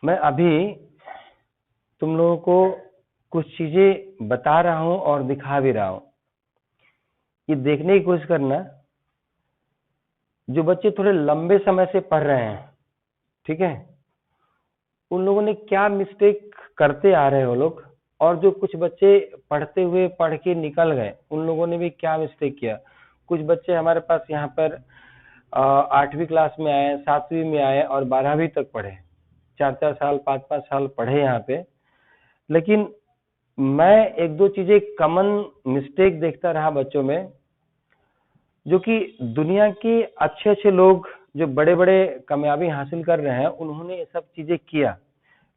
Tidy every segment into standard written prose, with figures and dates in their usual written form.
मैं अभी तुम लोगों को कुछ चीजें बता रहा हूं और दिखा भी रहा हूं। ये देखने की कोशिश करना, जो बच्चे थोड़े लंबे समय से पढ़ रहे हैं, ठीक है, उन लोगों ने क्या मिस्टेक करते आ रहे हो लोग, और जो कुछ बच्चे पढ़ते हुए पढ़ के निकल गए, उन लोगों ने भी क्या मिस्टेक किया। कुछ बच्चे हमारे पास यहाँ पर 8वीं क्लास में आए, 7वीं में आए और 12वीं तक पढ़े, 4-4 साल 5-5 साल पढ़े यहाँ पे। लेकिन मैं एक दो चीजें कॉमन मिस्टेक देखता रहा बच्चों में, जो कि दुनिया के अच्छे अच्छे लोग जो बड़े बड़े कामयाबी हासिल कर रहे हैं, उन्होंने ये सब चीजें किया।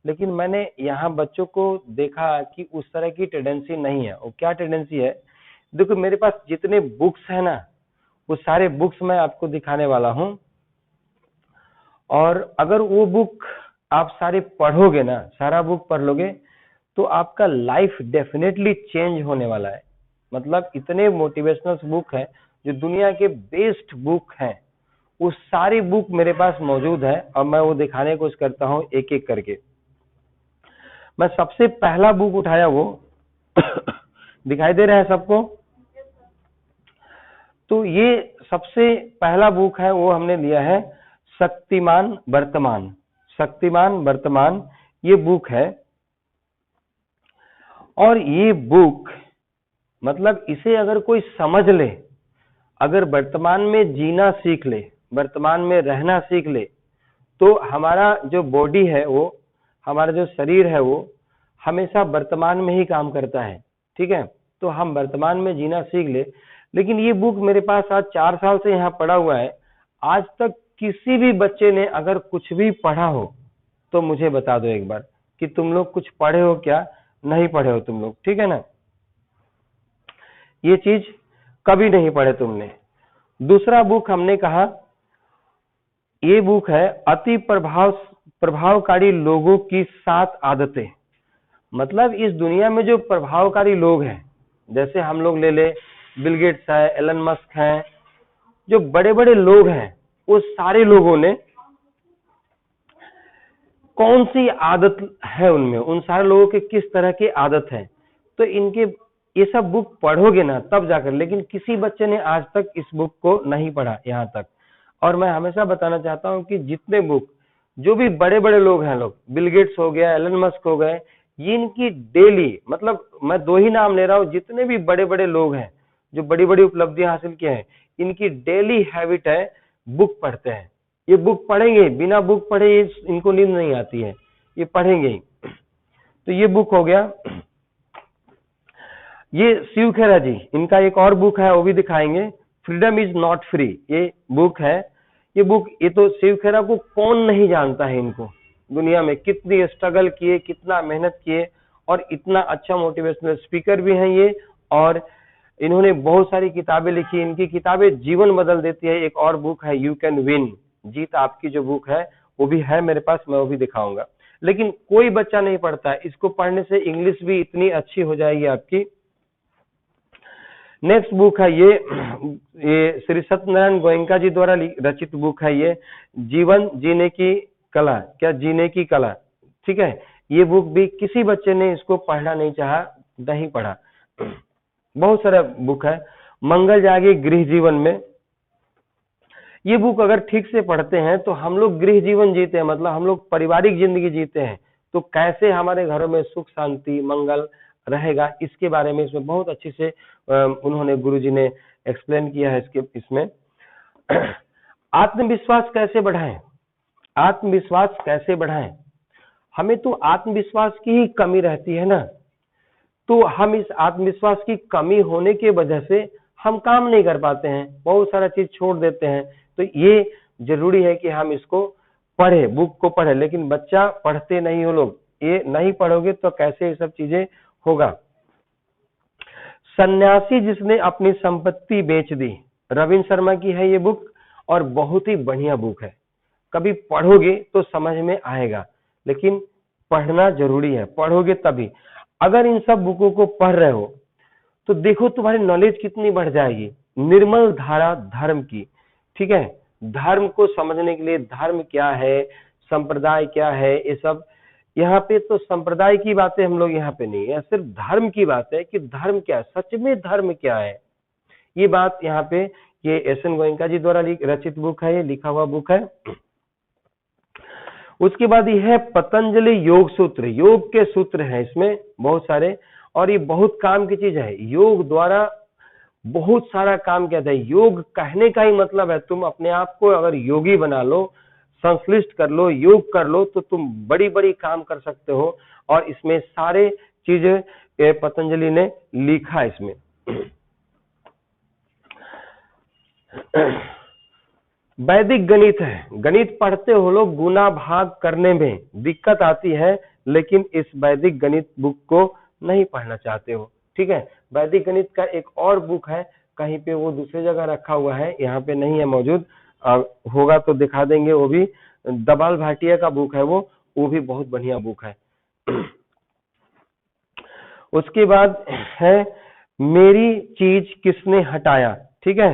लेकिन मैंने यहाँ बच्चों को देखा कि उस तरह की टेंडेंसी नहीं है। और क्या टेंडेंसी है, देखो मेरे पास जितने बुक्स है ना, वो सारे बुक्स मैं आपको दिखाने वाला हूँ। और अगर वो बुक आप सारे पढ़ोगे ना, सारा बुक पढ़ लोगे, तो आपका लाइफ डेफिनेटली चेंज होने वाला है। मतलब इतने मोटिवेशनल बुक है, जो दुनिया के बेस्ट बुक हैं, वो सारी बुक मेरे पास मौजूद है और मैं वो दिखाने की कोशिश करता हूँ एक एक करके। मैं सबसे पहला बुक उठाया, वो दिखाई दे रहा है सबको? तो ये सबसे पहला बुक है, वो हमने लिया है शक्तिमान वर्तमान। शक्तिमान वर्तमान ये बुक है। और ये बुक मतलब इसे अगर कोई समझ ले, अगर वर्तमान में जीना सीख ले, वर्तमान में रहना सीख ले, तो हमारा जो बॉडी है, वो हमारा जो शरीर है, वो हमेशा वर्तमान में ही काम करता है। ठीक है, तो हम वर्तमान में जीना सीख ले। लेकिन ये बुक मेरे पास आज 4 साल से यहाँ पड़ा हुआ है। आज तक किसी भी बच्चे ने अगर कुछ भी पढ़ा हो तो मुझे बता दो एक बार कि तुम लोग कुछ पढ़े हो क्या, नहीं पढ़े हो तुम लोग, ठीक है ना। ये चीज कभी नहीं पढ़े तुमने। दूसरा बुक हमने कहा, ये बुक है अति प्रभावकारी लोगों की 7 आदतें। मतलब इस दुनिया में जो प्रभावकारी लोग हैं, जैसे हम लोग ले ले बिल गेट्स है, एलन मस्क हैं, जो बड़े बड़े लोग हैं, वो सारे लोगों ने कौन सी आदत है उनमें, उन सारे लोगों के किस तरह की आदत है, तो इनके ये सब बुक पढ़ोगे ना तब जाकर। लेकिन किसी बच्चे ने आज तक इस बुक को नहीं पढ़ा यहाँ तक। और मैं हमेशा बताना चाहता हूँ कि जितने बुक, जो भी बड़े बड़े लोग हैं, लोग बिल गेट्स हो गया, एलन मस्क हो गए, ये इनकी डेली, मतलब मैं 2 ही नाम ले रहा हूँ, जितने भी बड़े बड़े लोग हैं जो बड़ी बड़ी उपलब्धियां हासिल किए हैं, इनकी डेली हैबिट है बुक पढ़ते हैं। ये बुक पढ़ेंगे, बिना बुक पढ़े इनको नींद नहीं आती है, ये पढ़ेंगे ही। तो ये बुक हो गया। ये शिव खेरा जी, इनका एक और बुक है, वो भी दिखाएंगे, फ्रीडम इज नॉट फ्री, ये बुक है। ये बुक, ये तो शिव खेरा को कौन नहीं जानता है, इनको दुनिया में कितनी स्ट्रगल किए, कितना मेहनत किए, और इतना अच्छा मोटिवेशनल स्पीकर भी हैं ये। और इन्होंने बहुत सारी किताबें लिखी, इनकी किताबें जीवन बदल देती है। एक और बुक है यू कैन विन, जीत आपकी, जो बुक है वो भी है मेरे पास, मैं वो भी दिखाऊंगा। लेकिन कोई बच्चा नहीं पढ़ता है, इसको पढ़ने से इंग्लिश भी इतनी अच्छी हो जाएगी आपकी। नेक्स्ट बुक है ये श्री सत्यनारायण गोयनका जी द्वारा रचित बुक है, ये जीवन जीने की कला, क्या जीने की कला, ठीक है। ये बुक भी किसी बच्चे ने इसको पढ़ना नहीं चाहा, नहीं पढ़ा। बहुत सारा बुक है, मंगल जागे गृह जीवन में। ये बुक अगर ठीक से पढ़ते हैं तो हम लोग गृह जीवन जीते हैं, मतलब हम लोग पारिवारिक जिंदगी जीते हैं, तो कैसे हमारे घरों में सुख शांति मंगल रहेगा, इसके बारे में इसमें बहुत अच्छे से उन्होंने, गुरुजी ने एक्सप्लेन किया है इसमें। आत्मविश्वास कैसे बढ़ाएं, आत्मविश्वास कैसे बढ़ाएं। हमें तो आत्मविश्वास की ही कमी रहती है ना, तो हम इस आत्मविश्वास की कमी होने की वजह से हम काम नहीं कर पाते हैं, बहुत सारा चीज छोड़ देते हैं। तो ये जरूरी है कि हम इसको पढ़े, बुक को पढ़े। लेकिन बच्चा पढ़ते नहीं हो लोग, ये नहीं पढ़ोगे तो कैसे ये सब चीजें होगा। सन्यासी जिसने अपनी संपत्ति बेच दी, रविंद्र शर्मा की है ये बुक, और बहुत ही बढ़िया बुक है। कभी पढ़ोगे तो समझ में आएगा, लेकिन पढ़ना जरूरी है, पढ़ोगे तभी। अगर इन सब बुकों को पढ़ रहे हो तो देखो तुम्हारी नॉलेज कितनी बढ़ जाएगी। निर्मल धारा धर्म की, ठीक है, धर्म को समझने के लिए, धर्म क्या है, संप्रदाय क्या है, ये सब यहाँ पे तो संप्रदाय की बातें हम लोग यहाँ पे नहीं है, सिर्फ धर्म की बात है कि धर्म क्या है, सच में धर्म क्या है। ये बात यहाँ पे ये एस.एन. गोयनका जी द्वारा रचित बुक है, ये लिखा हुआ बुक है। उसके बाद ये है पतंजलि योग सूत्र, योग के सूत्र हैं इसमें बहुत सारे, और ये बहुत काम की चीज है। योग द्वारा बहुत सारा काम किया था। योग कहने का ही मतलब है तुम अपने आप को अगर योगी बना लो, संश्लिष्ट कर लो, योग कर लो, तो तुम बड़ी बड़ी काम कर सकते हो। और इसमें सारे चीजें पतंजलि ने लिखा है इसमें। वैदिक गणित है, गणित पढ़ते हो लोग, गुना भाग करने में दिक्कत आती है, लेकिन इस वैदिक गणित बुक को नहीं पढ़ना चाहते हो, ठीक है। वैदिक गणित का एक और बुक है, कहीं पे वो दूसरी जगह रखा हुआ है, यहाँ पे नहीं है मौजूद, होगा तो दिखा देंगे। वो भी दबाल भाटिया का बुक है, वो भी बहुत बढ़िया बुक है। उसके बाद है मेरी चीज किसने हटाया, ठीक है।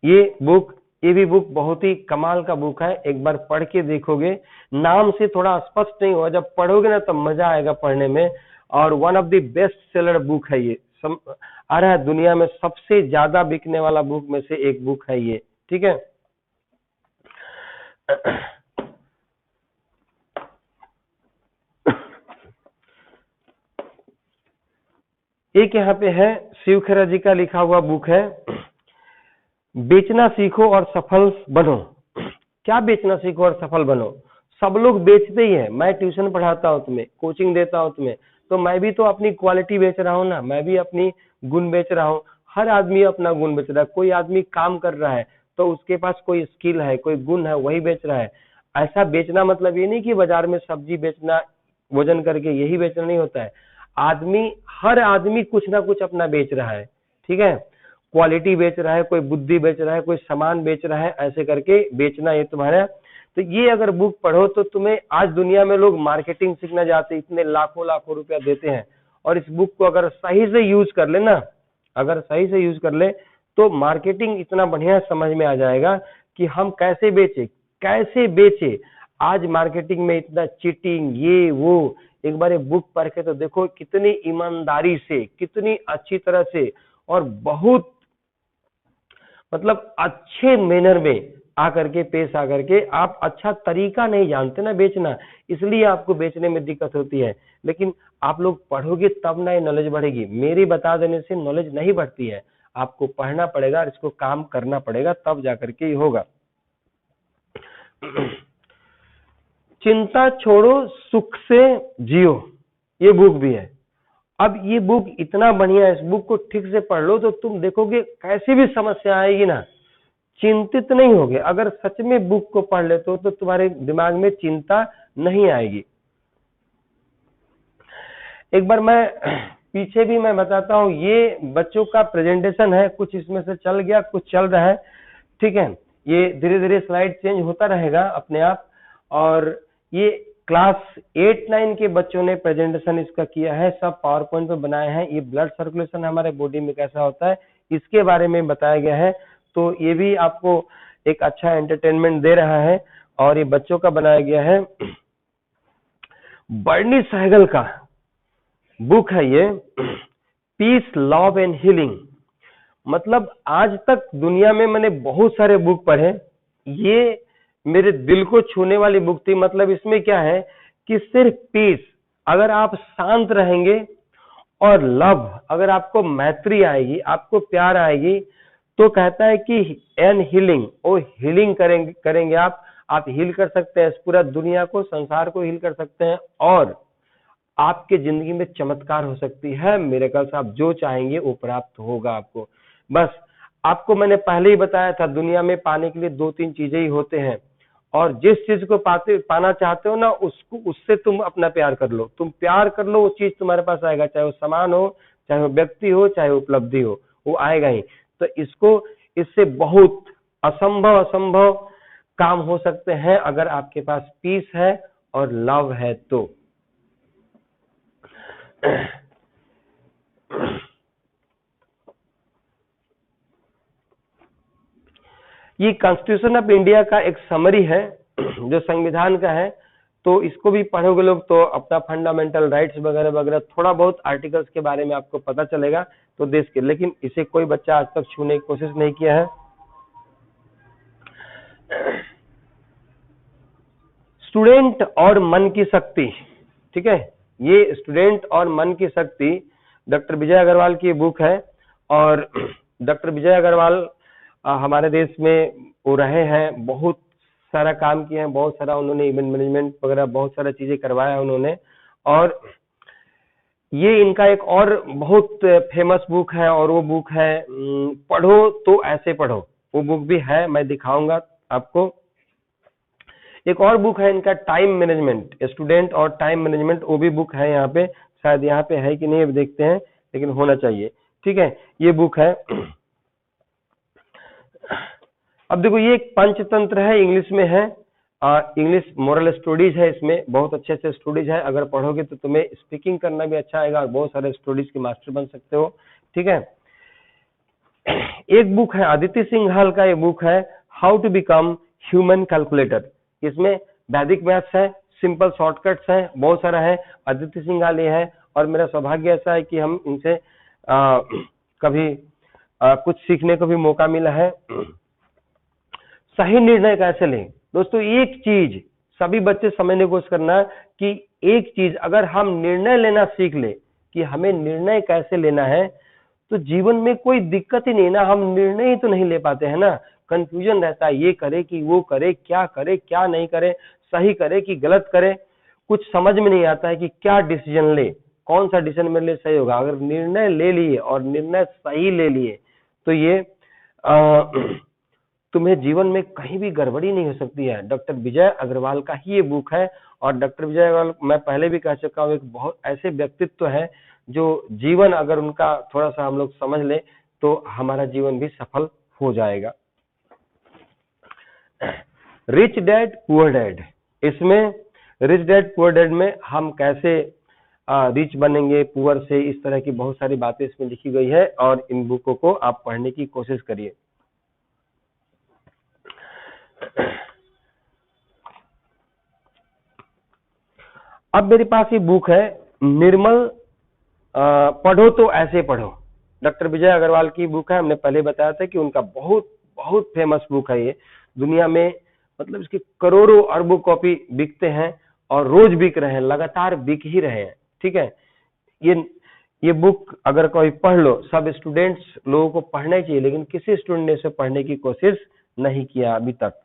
ये भी बुक बहुत ही कमाल का बुक है, एक बार पढ़ के देखोगे। नाम से थोड़ा स्पष्ट नहीं हुआ, जब पढ़ोगे ना तब मजा आएगा पढ़ने में। और one of the best seller book है ये, आ रहा है दुनिया में सबसे ज्यादा बिकने वाला बुक में से एक बुक है ये, ठीक है। एक यहाँ पे है शिव खेरा जी का लिखा हुआ बुक है, बेचना सीखो और सफल बनो। क्या बेचना सीखो और सफल बनो? सब लोग बेचते ही है। मैं ट्यूशन पढ़ाता हूँ तुम्हें, कोचिंग देता हूँ तुम्हें, तो मैं भी तो अपनी क्वालिटी बेच रहा हूँ ना, मैं भी अपनी गुण बेच रहा हूँ। हर आदमी अपना गुण बेच रहा है। कोई आदमी काम कर रहा है तो उसके पास कोई स्किल है, कोई गुण है, वही बेच रहा है। ऐसा बेचना मतलब ये नहीं कि बाजार में सब्जी बेचना, वजन करके यही बेचना नहीं होता है। हर आदमी कुछ ना कुछ अपना बेच रहा है, ठीक है। क्वालिटी बेच रहा है, कोई बुद्धि बेच रहा है, कोई सामान बेच रहा है, ऐसे करके बेचना ये तुम्हारा। तो ये अगर बुक पढ़ो तो तुम्हें, आज दुनिया में लोग मार्केटिंग सीखना जाते, इतने लाखों लाखों रुपया देते हैं, और इस बुक को अगर सही से यूज कर ले ना, अगर सही से यूज कर ले तो मार्केटिंग इतना बढ़िया समझ में आ जाएगा कि हम कैसे बेचे। आज मार्केटिंग में इतना चीटिंग, ये वो, एक बार ये बुक पढ़ के तो देखो कितनी ईमानदारी से, कितनी अच्छी तरह से, और बहुत मतलब अच्छे मैनर में आकर के पेश आकर के, आप अच्छा तरीका नहीं जानते ना बेचना, इसलिए आपको बेचने में दिक्कत होती है। लेकिन आप लोग पढ़ोगे तब ना ये नॉलेज बढ़ेगी। मेरी बता देने से नॉलेज नहीं बढ़ती है, आपको पढ़ना पड़ेगा, इसको काम करना पड़ेगा, तब जाकर के ये होगा। चिंता छोड़ो सुख से जियो, ये बुक भी है। अब ये बुक इतना बढ़िया है, इस बुक को ठीक से पढ़ लो तो तुम देखोगे कैसी भी समस्या आएगी ना, चिंतित नहीं होगे। अगर सच में बुक को पढ़ लेते हो तो तुम्हारे दिमाग में चिंता नहीं आएगी। एक बार मैं पीछे भी मैं बताता हूँ, ये बच्चों का प्रेजेंटेशन है, कुछ इसमें से चल गया, कुछ चल रहा है, ठीक है। ये धीरे धीरे स्लाइड चेंज होता रहेगा अपने आप। और ये क्लास 8-9 के बच्चों ने प्रेजेंटेशन इसका किया है, सब पावर पॉइंट पे बनाए हैं। ये ब्लड सर्कुलेशन हमारे बॉडी में कैसा होता है इसके बारे में बताया गया है, तो ये भी आपको एक अच्छा एंटरटेनमेंट दे रहा है। और ये बच्चों का बनाया गया है। बर्नी सहगल का बुक है ये, पीस, लव एंड हीलिंग। मतलब आज तक दुनिया में मैंने बहुत सारे बुक पढ़े, ये मेरे दिल को छूने वाली बुक थी। मतलब इसमें क्या है कि सिर्फ पीस, अगर आप शांत रहेंगे, और लव, अगर आपको मैत्री आएगी, आपको प्यार आएगी, तो कहता है कि एन हीलिंग, वो हीलिंग करेंगे आप हील कर सकते हैं इस पूरा दुनिया को, संसार को हील कर सकते हैं, और आपके जिंदगी में चमत्कार हो सकती है। मेरे ख्याल से आप जो चाहेंगे वो प्राप्त होगा आपको। बस आपको मैंने पहले ही बताया था, दुनिया में पाने के लिए 2-3 चीजें ही होते हैं, और जिस चीज को पाना चाहते हो ना, उससे तुम अपना प्यार कर लो। तुम प्यार कर लो, वो चीज तुम्हारे पास आएगा, चाहे वो सामान हो, चाहे वो व्यक्ति हो, चाहे वो उपलब्धि हो, वो आएगा ही। तो इससे बहुत असंभव काम हो सकते हैं अगर आपके पास पीस है और लव है तो। ये कॉन्स्टिट्यूशन ऑफ इंडिया का एक समरी है, जो संविधान का है। तो इसको भी पढ़ोगे लोग तो अपना फंडामेंटल राइट्स वगैरह वगैरह थोड़ा बहुत आर्टिकल्स के बारे में आपको पता चलेगा तो देश के, लेकिन इसे कोई बच्चा आज तक छूने की कोशिश नहीं किया है। स्टूडेंट और मन की शक्ति, ठीक है, ये स्टूडेंट और मन की शक्ति डॉक्टर विजय अग्रवाल की बुक है। और डॉक्टर विजय अग्रवाल हमारे देश में वो रहे हैं, बहुत सारा काम किए हैं, बहुत सारा उन्होंने इवेंट मैनेजमेंट वगैरह बहुत सारा चीजें करवाया है उन्होंने। और ये इनका एक और बहुत फेमस बुक है और वो बुक है पढ़ो तो ऐसे पढ़ो, वो बुक भी है, मैं दिखाऊंगा आपको। एक और बुक है इनका टाइम मैनेजमेंट, स्टूडेंट और टाइम मैनेजमेंट, वो भी बुक है यहाँ पे, शायद यहाँ पे है कि नहीं अब देखते हैं, लेकिन होना चाहिए, ठीक है, ये बुक है। अब देखो ये एक पंचतंत्र है, इंग्लिश में है, इंग्लिश मोरल स्टडीज है, इसमें बहुत अच्छे से स्टडीज है, अगर पढ़ोगे तो तुम्हें स्पीकिंग करना भी अच्छा आएगा और बहुत सारे स्टडीज के मास्टर बन सकते हो, ठीक है। एक बुक है अदिति सिंघाल का, ये बुक है how to become human calculator, इसमें वैदिक मैथ्स है, सिंपल शॉर्टकट्स है, बहुत सारा है, अदिति सिंघाल ये है। और मेरा सौभाग्य ऐसा है कि हम इनसे कभी कुछ सीखने को भी मौका मिला है। सही निर्णय कैसे लें दोस्तों, एक चीज सभी बच्चे समझने की कोशिश करना कि एक चीज अगर हम निर्णय लेना सीख ले कि हमें निर्णय कैसे लेना है तो जीवन में कोई दिक्कत ही नहीं ना, हम निर्णय ही तो नहीं ले पाते हैं ना, कंफ्यूजन रहता है, ये करे कि वो करे, क्या नहीं करे, सही करे कि गलत करे, कुछ समझ में नहीं आता है कि क्या डिसीजन ले, कौन सा डिसीजन मेरे लिए सही होगा। अगर निर्णय ले लिए और निर्णय सही ले लिए तो ये तुम्हें जीवन में कहीं भी गड़बड़ी नहीं हो सकती है। डॉक्टर विजय अग्रवाल का ही ये बुक है। और डॉक्टर विजय अग्रवाल मैं पहले भी कह चुका हूँ, एक बहुत ऐसे व्यक्तित्व है जो जीवन अगर उनका थोड़ा सा हम लोग समझ ले तो हमारा जीवन भी सफल हो जाएगा। रिच डैड पुअर डैड, इसमें रिच डैड पुअर डैड में हम कैसे रिच बनेंगे पुअर से, इस तरह की बहुत सारी बातें इसमें लिखी गई है और इन बुकों को आप पढ़ने की कोशिश करिए। अब मेरे पास ये बुक है निर्मल पढ़ो तो ऐसे पढ़ो, डॉक्टर विजय अग्रवाल की बुक है। हमने पहले बताया था कि उनका बहुत बहुत फेमस बुक है ये, दुनिया में मतलब इसके करोड़ों अरबों कॉपी बिकते हैं और रोज बिक रहे हैं, लगातार बिक ही रहे हैं, ठीक है। ये बुक अगर कोई पढ़ लो, सब स्टूडेंट्स लोगों को पढ़ना ही चाहिए, लेकिन किसी स्टूडेंट ने इसे पढ़ने की कोशिश नहीं किया अभी तक।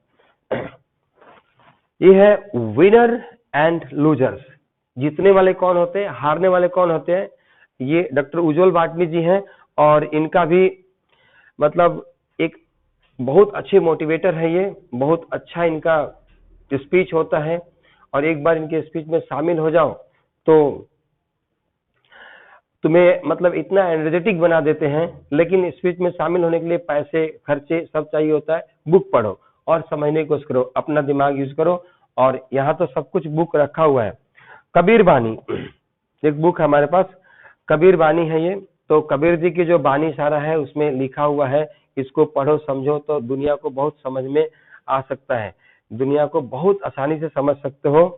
ये है विनर एंड लूजर्स, जीतने वाले कौन होते हैं, हारने वाले कौन होते हैं, ये डॉक्टर उज्ज्वल वाटनी जी हैं। और इनका भी मतलब एक बहुत अच्छे मोटिवेटर है, ये बहुत अच्छा इनका स्पीच होता है और एक बार इनके स्पीच में शामिल हो जाओ तो तुम्हें मतलब इतना एनर्जेटिक बना देते हैं। लेकिन स्पीच में शामिल होने के लिए पैसे खर्चे सब चाहिए होता है। बुक पढ़ो और समझने की कोशिश करो, अपना दिमाग यूज करो। और यहाँ तो सब कुछ बुक रखा हुआ है। कबीर बानी एक बुक है हमारे पास, कबीर बानी है ये, तो कबीर जी की जो बानी सारा है उसमें लिखा हुआ है, इसको पढ़ो समझो तो दुनिया को बहुत समझ में आ सकता है, दुनिया को बहुत आसानी से समझ सकते हो।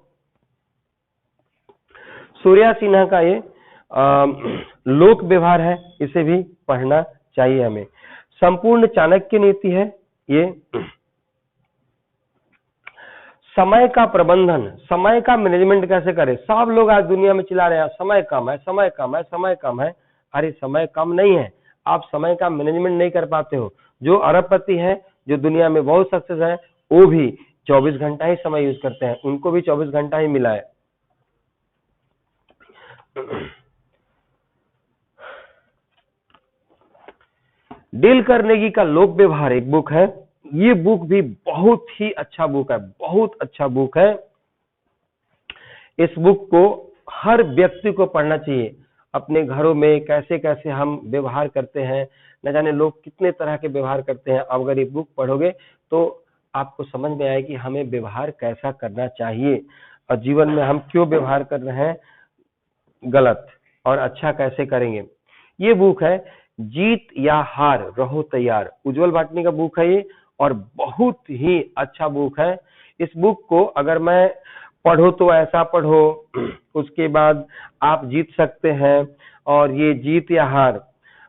सूर्या सिन्हा का ये लोक व्यवहार है, इसे भी पढ़ना चाहिए हमें। संपूर्ण चाणक्य नीति है ये। समय का प्रबंधन, समय का मैनेजमेंट कैसे करें। सब लोग आज दुनिया में चिल्ला रहे हैं समय कम है, समय कम है, समय कम है। अरे समय कम नहीं है, आप समय का मैनेजमेंट नहीं कर पाते हो। जो अरबपति है, जो दुनिया में बहुत सक्सेस है, वो भी 24 घंटा ही समय यूज करते हैं, उनको भी 24 घंटा ही मिला है। डील कार्नेगी का लोक व्यवहार एक बुक है, ये बुक भी बहुत ही अच्छा बुक है, बहुत अच्छा बुक है। इस बुक को हर व्यक्ति को पढ़ना चाहिए। अपने घरों में कैसे कैसे हम व्यवहार करते हैं, न जाने लोग कितने तरह के व्यवहार करते हैं। अगर ये बुक पढ़ोगे तो आपको समझ में आए कि हमें व्यवहार कैसा करना चाहिए और जीवन में हम क्यों व्यवहार कर रहे हैं गलत, और अच्छा कैसे करेंगे। ये बुक है जीत या हार रहो तैयार, उज्ज्वल वाटनी का बुक है ये और बहुत ही अच्छा बुक है। इस बुक को अगर मैं पढ़ो तो ऐसा पढ़ो, उसके बाद आप जीत सकते हैं, और ये जीत या हार,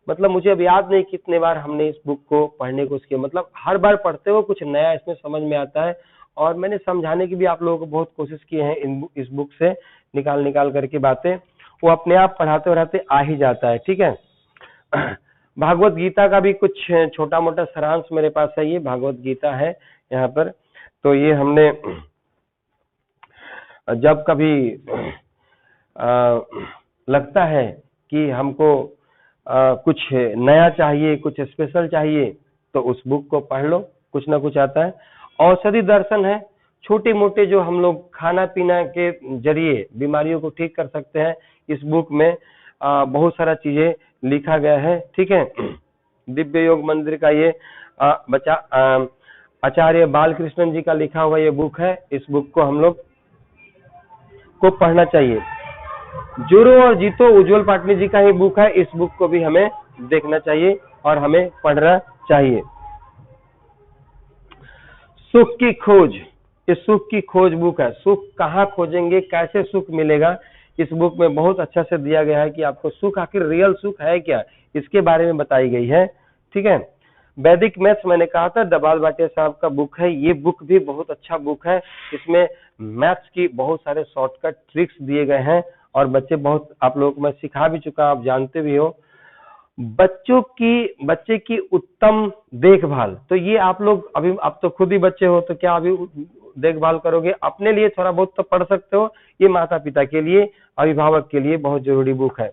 मतलब मुझे अब याद नहीं कितने बार हमने इस बुक को पढ़ने को किया, मतलब हर बार पढ़ते हो कुछ नया इसमें समझ में आता है। और मैंने समझाने की भी आप लोगों को बहुत कोशिश की है इस बुक से निकाल निकाल करके बातें, वो अपने आप पढ़ाते पढ़ाते आ ही जाता है। ठीक है। भागवत गीता का भी कुछ छोटा मोटा सारांश मेरे पास है, ये भागवत गीता है यहाँ पर। तो ये हमने जब कभी लगता है कि हमको कुछ नया चाहिए, कुछ स्पेशल चाहिए, तो उस बुक को पढ़ लो, कुछ ना कुछ आता है। औषधि दर्शन है, छोटे मोटे जो हम लोग खाना पीना के जरिए बीमारियों को ठीक कर सकते हैं, इस बुक में बहुत सारा चीजें लिखा गया है। ठीक है। दिव्य योग मंदिर का ये आचार्य बालकृष्णन जी का लिखा हुआ ये बुक है, इस बुक को हम लोग को पढ़ना चाहिए। जुड़ो और जीतो उज्जवल पाटनी जी का ही बुक है, इस बुक को भी हमें देखना चाहिए और हमें पढ़ना चाहिए। सुख की खोज, इस सुख की खोज बुक है। सुख कहाँ खोजेंगे, कैसे सुख मिलेगा, इस बुक में बहुत अच्छा से दिया गया है कि आपको सुख आखिर रियल सुख है क्या, इसके बारे में बताई गई है। ठीक है। वैदिक मैथ्स मैंने कहा था डबाल भाटिया साहब का बुक है, ये बुक भी बहुत अच्छा बुक है। इसमें मैथ्स की बहुत सारे शॉर्टकट ट्रिक्स दिए गए हैं और बच्चे बहुत, आप लोगों को मैं सिखा भी चुका, आप जानते भी हो। बच्चे की उत्तम देखभाल, तो ये आप लोग अभी, आप तो खुद ही बच्चे हो, तो क्या अभी देखभाल करोगे, अपने लिए थोड़ा बहुत तो पढ़ सकते हो, ये माता पिता के लिए, अभिभावक के लिए बहुत जरूरी बुक है।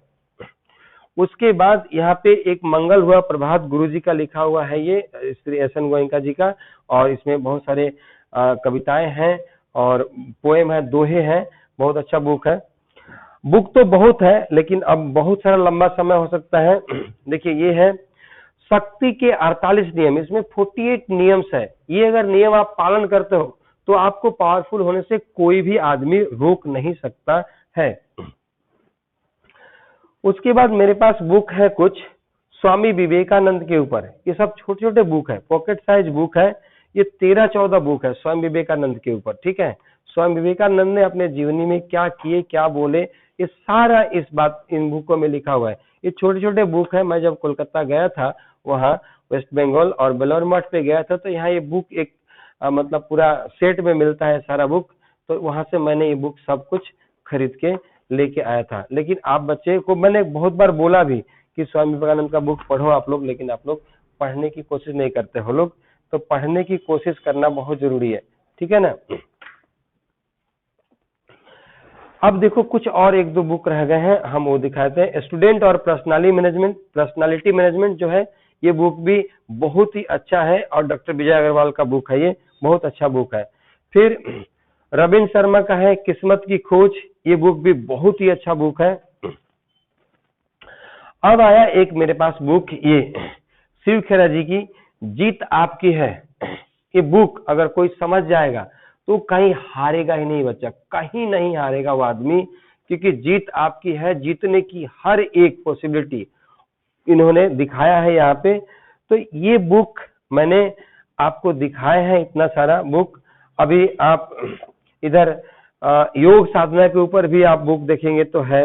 उसके बाद यहाँ पे एक मंगल हुआ प्रभात गुरु जी का लिखा हुआ है, ये श्री एस.एन. गोयनका जी का, और इसमें बहुत सारे कविताएं हैं और पोएम है, दोहे हैं, बहुत अच्छा बुक है। बुक तो बहुत है लेकिन अब बहुत सारा लंबा समय हो सकता है। देखिए ये है शक्ति के 48 नियम, इसमें 48 नियम्स है, ये अगर नियम आप पालन करते हो तो आपको पावरफुल होने से कोई भी आदमी रोक नहीं सकता है। उसके बाद मेरे पास बुक है कुछ स्वामी विवेकानंद के ऊपर, ये सब छोटे छोटे बुक है, पॉकेट साइज बुक है, ये 13-14 बुक है स्वामी विवेकानंद के ऊपर। ठीक है। स्वामी विवेकानंद ने अपने जीवनी में क्या किए, क्या बोले, ये सारा इन बुकों में लिखा हुआ है। ये छोटे छोटे बुक है। मैं जब कोलकाता गया था, वहाँ वेस्ट बंगाल और बेलोर मठ पे गया था, तो यहाँ ये बुक एक मतलब पूरा सेट में मिलता है सारा बुक, तो वहां से मैंने ये बुक सब कुछ खरीद के लेके आया था। लेकिन आप बच्चे को मैंने बहुत बार बोला भी कि स्वामी विवेकानंद का बुक पढ़ो आप लोग, लेकिन आप लोग पढ़ने की कोशिश नहीं करते हो लोग, तो पढ़ने की कोशिश करना बहुत जरूरी है। ठीक है ना। अब देखो कुछ और एक दो बुक रह गए हैं, हम वो दिखाते हैं। स्टूडेंट और पर्सनालिटी मैनेजमेंट जो है, ये बुक भी बहुत ही अच्छा है, और डॉक्टर विजय अग्रवाल का बुक है, ये बहुत अच्छा बुक है। फिर रविंद्र शर्मा का है किस्मत की खोज, ये बुक भी बहुत ही अच्छा बुक है। अब आया एक मेरे पास बुक, ये शिव खेरा जी की जीत आपकी है। ये बुक अगर कोई समझ जाएगा तो कहीं हारेगा ही नहीं बच्चा, कहीं नहीं हारेगा वो आदमी, क्योंकि जीत आपकी है, जीतने की हर एक पॉसिबिलिटी इन्होंने दिखाया है यहाँ पे। तो ये बुक मैंने आपको दिखाया है, इतना सारा बुक। अभी आप इधर योग साधना के ऊपर भी आप बुक देखेंगे तो है।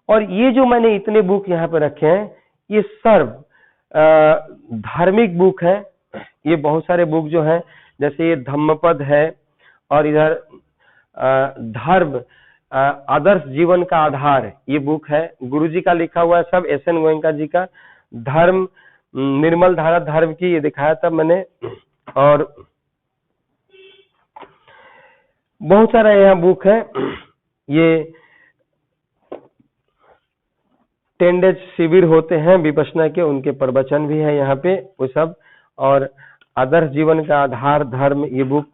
और ये जो मैंने इतने बुक यहाँ पे रखे हैं, ये सर्व धार्मिक बुक है। ये बहुत सारे बुक जो है, जैसे ये धम्मपद है, और इधर धर्म आदर्श जीवन का आधार, ये बुक है, गुरुजी का लिखा हुआ है सब, एस.एन. गोयनका जी का। धर्म निर्मल धारा धर्म की, ये दिखाया था मैंने। और बहुत सारा यहाँ बुक है। ये 10 डेज शिविर होते हैं विपश्यना के, उनके प्रवचन भी है यहाँ पे वो सब। और आदर्श जीवन का आधार धर्म, ये बुक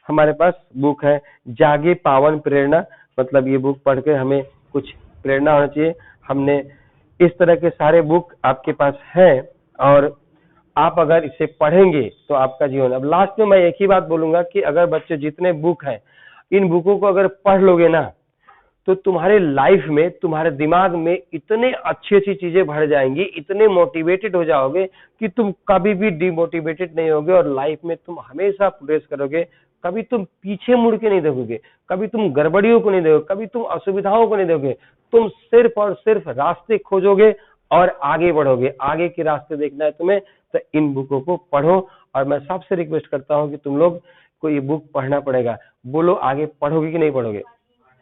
हमारे पास बुक है। जागे पावन प्रेरणा, मतलब ये बुक पढ़ के हमें कुछ प्रेरणा होना चाहिए। हमने इस तरह के सारे बुक आपके पास है, और आप अगर इसे पढ़ेंगे तो आपका जीवन। अब लास्ट में मैं एक ही बात बोलूंगा कि अगर बच्चे जितने बुक हैं, इन बुकों को अगर पढ़ लोगे ना, तो तुम्हारे लाइफ में, तुम्हारे दिमाग में इतने अच्छी अच्छी चीजें भर जाएंगी, इतने मोटिवेटेड हो जाओगे कि तुम कभी भी डिमोटिवेटेड नहीं होगे, और लाइफ में तुम हमेशा प्रोग्रेस करोगे, कभी तुम पीछे मुड़ के नहीं देखोगे, कभी तुम गड़बड़ियों को नहीं देखोगे, कभी तुम असुविधाओं को नहीं देखोगे, तुम सिर्फ और सिर्फ रास्ते खोजोगे और आगे बढ़ोगे। आगे के रास्ते देखना है तुम्हें तो इन बुकों को पढ़ो। और मैं सबसे रिक्वेस्ट करता हूं कि तुम लोग को ये बुक पढ़ना पड़ेगा। बोलो आगे पढ़ोगे कि नहीं पढ़ोगे?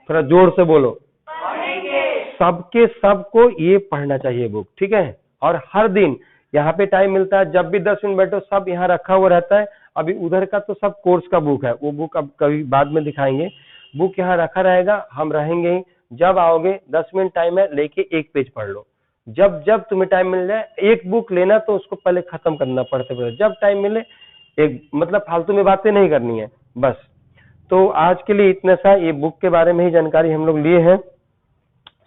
थोड़ा जोर से बोलो। सबके सबको ये पढ़ना चाहिए बुक, ठीक है। और हर दिन यहाँ पे टाइम मिलता है, जब भी 10 मिनट बैठो, सब यहाँ रखा हुआ रहता है। अभी उधर का तो सब कोर्स का बुक है, वो बुक अब कभी बाद में दिखाएंगे। बुक यहाँ रखा रहेगा, हम रहेंगे ही। जब आओगे 10 मिनट टाइम है, लेके एक पेज पढ़ लो। जब जब तुम्हें टाइम मिल जाए, एक बुक लेना तो उसको पहले खत्म करना पड़ते पड़ते, जब टाइम मिले एक, मतलब फालतू में बातें नहीं करनी है बस। तो आज के लिए इतना सा, ये बुक के बारे में ही जानकारी हम लोग लिए हैं।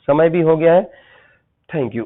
समय भी हो गया है। Thank you.